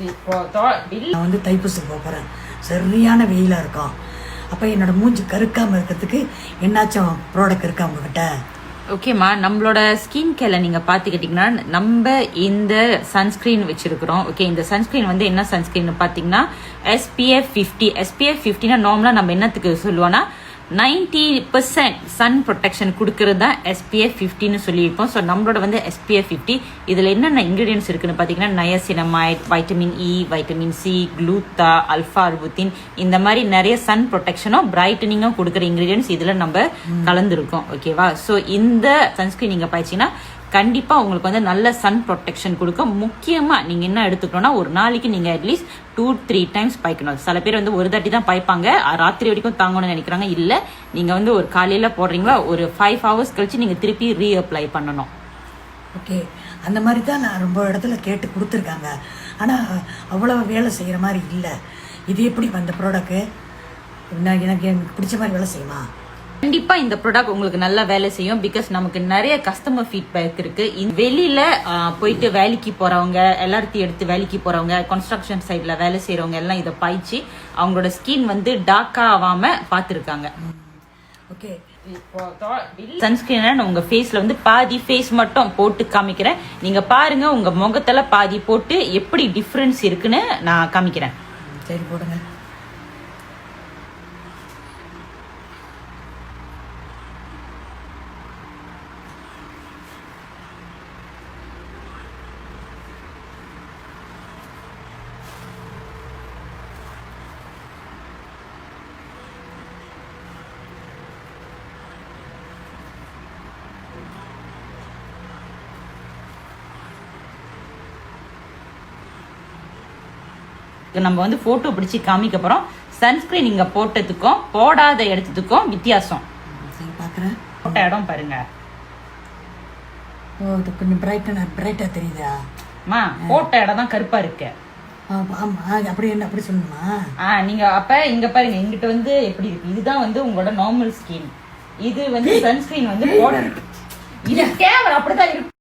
நான் வந்து தைப்பூசம் போகிறேன், சரியான வெயிலாக இருக்கும். அப்போ என்னோட மூஞ்சி கருக்காமல் இருக்கிறதுக்கு என்னாச்சும் ப்ராடக்ட் இருக்கா உங்ககிட்ட? ஓகேம்மா, நம்மளோட ஸ்கின் கேர்ல நீங்க பாத்துக்கிட்டீங்கன்னா நம்ம இந்த சன்ஸ்கிரீன் வச்சிருக்கிறோம். ஓகே, இந்த சன்ஸ்கிரீன் வந்து என்ன சன்ஸ்கிரீன் பாத்தீங்கன்னா SPF 50. SPF 50னா நார்மலா நம்ம என்னத்துக்கு சொல்லுவோம்னா 90% சன் ப்ரொடெக்ஷன் கொடுக்கறது தான் SPF 50ன்னு சொல்லியிருப்போம். ஸோ நம்மளோட வந்து SPF 50 இதில் என்னென்ன இன்க்ரீடியன்ஸ் இருக்குன்னு பார்த்தீங்கன்னா niacinamide, vitamin E, vitamin C, gluta, alpha arbutin, இந்த மாதிரி நிறைய சன் ப்ரொடெக்ஷனும் பிரைட்டனிங்கும் கொடுக்குற இன்க்ரீடியன்ஸ் இதில் நம்ம கலந்துருக்கோம். ஓகேவா? ஸோ இந்த சன்ஸ்கிரீன் நீங்கள் பாய்ச்சிங்கன்னா கண்டிப்பா உங்களுக்கு வந்து நல்ல சன் ப்ரொடெக்ஷன் கொடுக்கும். முக்கியமா நீங்க என்ன எடுத்துக்கணும்னா ஒரு நாளைக்கு நீங்க அட்லீஸ்ட் 2-3 டைம்ஸ் பாய்க்கணும். சில பேர் வந்து ஒரு தாட்டி தான் பாய்ப்பாங்க, ராத்திரி வரைக்கும் தாங்கணும்னு நினைக்கிறாங்க. இல்ல, நீங்க வந்து ஒரு காலையில போடுறீங்களா ஒரு 5 hours கழிச்சு நீங்க திருப்பி ரீஅப்ளை பண்ணணும். ஓகே, அந்த மாதிரி தான் நான் ரொம்ப இடத்துல கேட்டு கொடுத்துருக்காங்க. ஆனால் அவ்வளோ வேலை செய்கிற மாதிரி இல்லை. இது எப்படி அந்த ப்ராடக்ட்டு எனக்கு பிடிச்ச மாதிரி வேலை செய்யுமா? கண்டிப்பா இந்த ப்ராடக்ட் உங்களுக்கு நல்லா வேலை செய்யும். பிகாஸ் நமக்கு நிறைய கஸ்டமர் ஃபீட்பேக் இருக்கு. வெளியில போயிட்டு வேலைக்கு போறவங்க, எல்லாத்தையும் எடுத்து வேலைக்கு போறவங்க, கன்ஸ்ட்ரக்ஷன் சைட்ல வேலை செய்யறவங்க எல்லாம் இதை பாய்ச்சி அவங்களோட ஸ்கின் வந்து டார்க்கா ஆகாம பாத்துருக்காங்க. ஓகே, சன்ஸ்கிரீனை உங்க ஃபேஸ்ல வந்து பாதி ஃபேஸ் மட்டும் போட்டு காமிக்கிறேன். நீங்க பாருங்க உங்க முகத்துல பாதி போட்டு எப்படி டிஃபரன்ஸ் இருக்குன்னு நான் காமிக்கிறேன். சரி, போடுங்க. நம்ம வந்து போட்டோ பிடிச்சி காமிக்க போறோம். சன்ஸ்கிரீன் நீங்க போட்டதுக்கும் போடாத இடத்துக்கும் வித்தியாசம். சரி, பார்க்குறேன். போட்ட இடம் பாருங்க. ஓ, இது கொஞ்சம் பிரைட்டா தெரியுதா? அம்மா, போட்ட இடம் தான் கருப்பா இருக்கு. ஆமா, அப்படி என்ன அப்படி சொல்லணுமா? நீங்க அப்ப இங்க பாருங்க, இங்கிட்ட வந்து எப்படி இருக்கு. இதுதான் வந்து உங்களோட நார்மல் ஸ்கின். இது வந்து சன்ஸ்கிரீன் வந்து போட இது கேவலம் அப்படிதான் இருக்கு.